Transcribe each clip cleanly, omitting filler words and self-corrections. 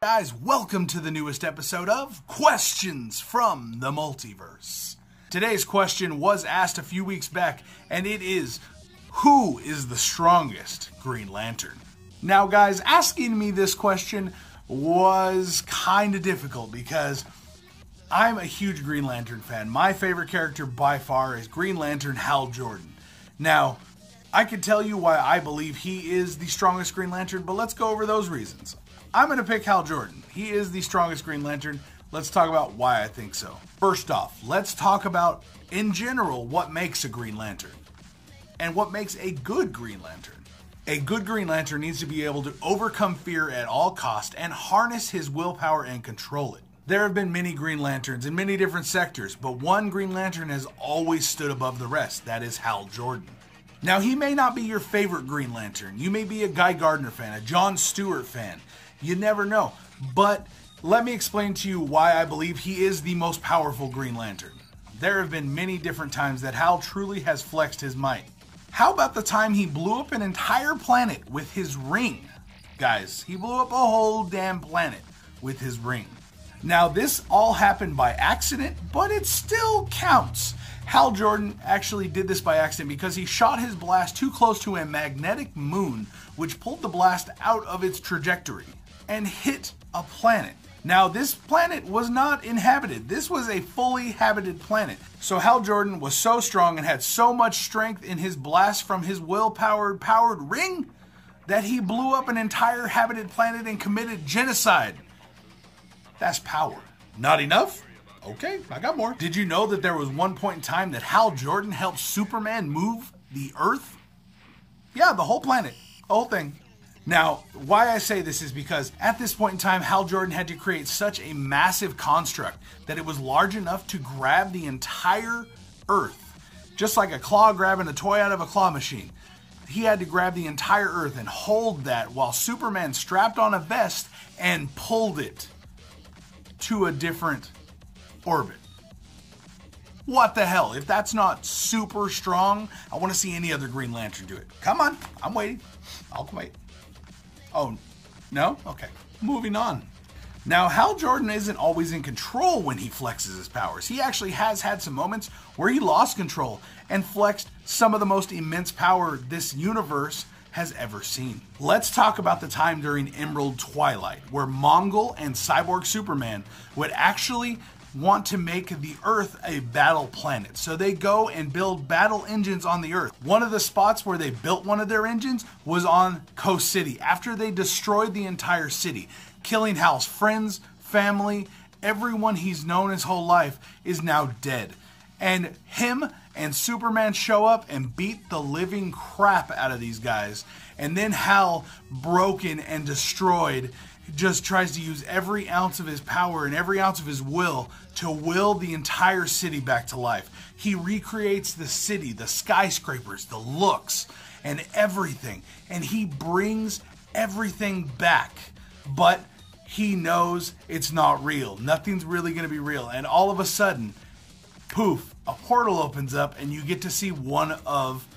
Guys, welcome to the newest episode of Questions from the Multiverse. Today's question was asked a few weeks back, and it is, who is the strongest Green Lantern? Now guys, asking me this question was kind of difficult because I'm a huge Green Lantern fan. My favorite character by far is Green Lantern Hal Jordan. Now, I can tell you why I believe he is the strongest Green Lantern, but let's go over those reasons. I'm going to pick Hal Jordan. He is the strongest Green Lantern. Let's talk about why I think so. First off, let's talk about, in general, what makes a Green Lantern and what makes a good Green Lantern. A good Green Lantern needs to be able to overcome fear at all costs and harness his willpower and control it. There have been many Green Lanterns in many different sectors, but one Green Lantern has always stood above the rest. That is Hal Jordan. Now, he may not be your favorite Green Lantern. You may be a Guy Gardner fan, a John Stewart fan. You never know. But let me explain to you why I believe he is the most powerful Green Lantern. There have been many different times that Hal truly has flexed his might. How about the time he blew up an entire planet with his ring? Guys, he blew up a whole damn planet with his ring. Now, this all happened by accident, but it still counts. Hal Jordan actually did this by accident because he shot his blast too close to a magnetic moon, which pulled the blast out of its trajectory and hit a planet. Now, this planet was not inhabited. This was a fully habited planet. So Hal Jordan was so strong and had so much strength in his blast from his willpower powered ring that he blew up an entire habited planet and committed genocide. That's power. Not enough? Okay, I got more. Did you know that there was one point in time that Hal Jordan helped Superman move the Earth? Yeah, the whole planet. The whole thing. Now, why I say this is because at this point in time, Hal Jordan had to create such a massive construct that it was large enough to grab the entire Earth. Just like a claw grabbing a toy out of a claw machine. He had to grab the entire Earth and hold that while Superman strapped on a vest and pulled it to a different orbit. What the hell? If that's not super strong, I want to see any other Green Lantern do it. Come on, I'm waiting. I'll wait. Oh, no? Okay. Moving on. Now, Hal Jordan isn't always in control when he flexes his powers. He actually has had some moments where he lost control and flexed some of the most immense power this universe has ever seen. Let's talk about the time during Emerald Twilight, where Mongol and Cyborg Superman would actually want to make the Earth a battle planet. So they go and build battle engines on the Earth. One of the spots where they built one of their engines was on Coast City after they destroyed the entire city, killing Hal's friends, family, everyone he's known his whole life is now dead. And him and Superman show up and beat the living crap out of these guys. And then Hal, broken and destroyed, just tries to use every ounce of his power and every ounce of his will to will the entire city back to life. He recreates the city, the skyscrapers, the looks, and everything. And he brings everything back. But he knows it's not real. Nothing's really going to be real. And all of a sudden, poof, a portal opens up and you get to see one of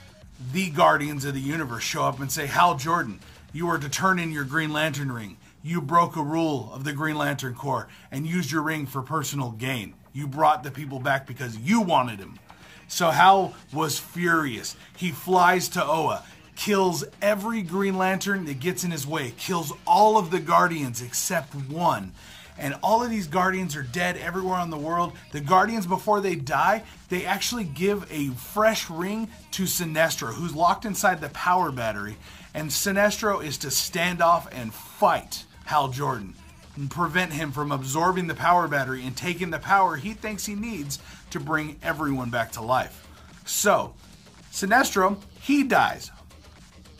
the Guardians of the Universe show up and say, Hal Jordan, you are to turn in your Green Lantern ring. You broke a rule of the Green Lantern Corps and used your ring for personal gain. You brought the people back because you wanted him. So Hal was furious. He flies to Oa, kills every Green Lantern that gets in his way, kills all of the Guardians except one. And all of these Guardians are dead everywhere in the world. The Guardians, before they die, they actually give a fresh ring to Sinestro, who's locked inside the power battery. And Sinestro is to stand off and fight Hal Jordan and prevent him from absorbing the power battery and taking the power he thinks he needs to bring everyone back to life. So, Sinestro, he dies.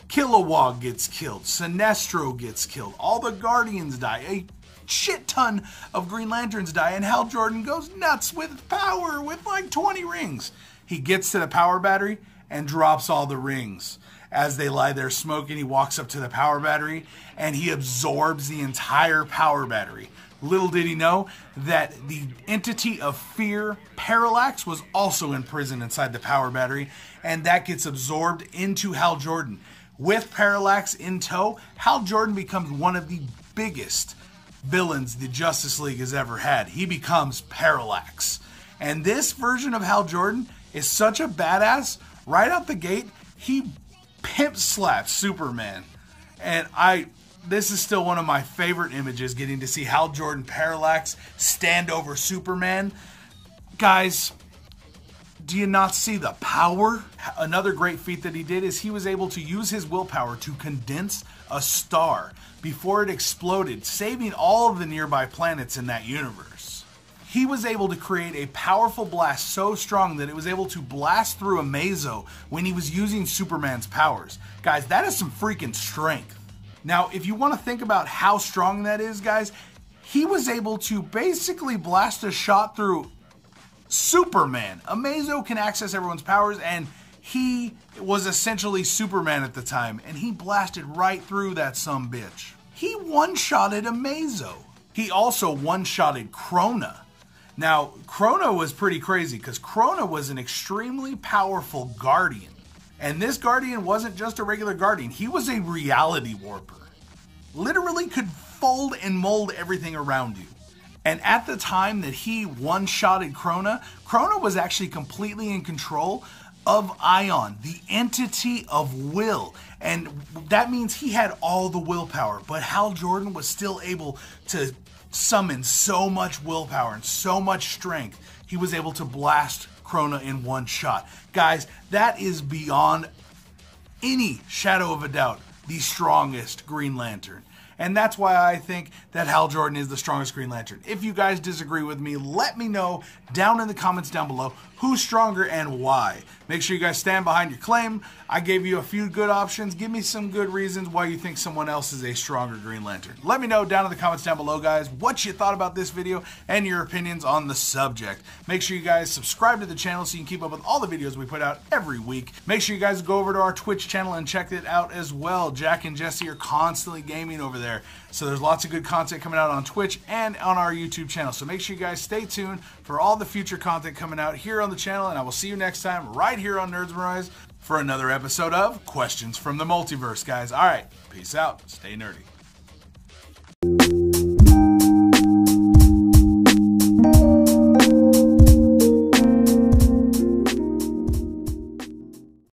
Kilowog gets killed. Sinestro gets killed. All the Guardians die. A shit ton of Green Lanterns die, and Hal Jordan goes nuts with power with like 20 rings. He gets to the power battery and drops all the rings. As they lie there smoking, he walks up to the power battery and he absorbs the entire power battery. Little did he know that the entity of fear, Parallax, was also imprisoned inside the power battery, and that gets absorbed into Hal Jordan. With Parallax in tow, Hal Jordan becomes one of the biggest villains the Justice League has ever had. He becomes Parallax. And this version of Hal Jordan is such a badass. Right out the gate, he pimp slaps Superman. And this is still one of my favorite images, getting to see Hal Jordan Parallax stand over Superman. Guys, do you not see the power? Another great feat that he did is he was able to use his willpower to condense a star before it exploded, saving all of the nearby planets in that universe. He was able to create a powerful blast so strong that it was able to blast through a mazo when he was using Superman's powers. Guys, that is some freaking strength. Now, if you want to think about how strong that is, guys, he was able to basically blast a shot through Superman. A mazo can access everyone's powers, and he was essentially Superman at the time, and he blasted right through that sumbitch. He one-shotted a mazo. He also one-shotted Krona. Now, Krona was pretty crazy because Krona was an extremely powerful Guardian. And this Guardian wasn't just a regular Guardian. He was a reality warper. Literally could fold and mold everything around you. And at the time that he one-shotted Krona, Krona was actually completely in control of Ion, the entity of will. And that means he had all the willpower. But Hal Jordan was still able to summon so much willpower and so much strength. He was able to blast Krona in one shot. Guys, that is beyond any shadow of a doubt the strongest Green Lantern. And that's why I think that Hal Jordan is the strongest Green Lantern. If you guys disagree with me, let me know down in the comments down below who's stronger and why. Make sure you guys stand behind your claim. I gave you a few good options. Give me some good reasons why you think someone else is a stronger Green Lantern. Let me know down in the comments down below, guys, what you thought about this video and your opinions on the subject. Make sure you guys subscribe to the channel so you can keep up with all the videos we put out every week. Make sure you guys go over to our Twitch channel and check it out as well. Jack and Jesse are constantly gaming over there. So there's lots of good content coming out on Twitch and on our YouTube channel. So make sure you guys stay tuned for all the future content coming out here on the channel. And I will see you next time right here on Nerdsmerized for another episode of Questions from the Multiverse, guys. All right, peace out. Stay nerdy.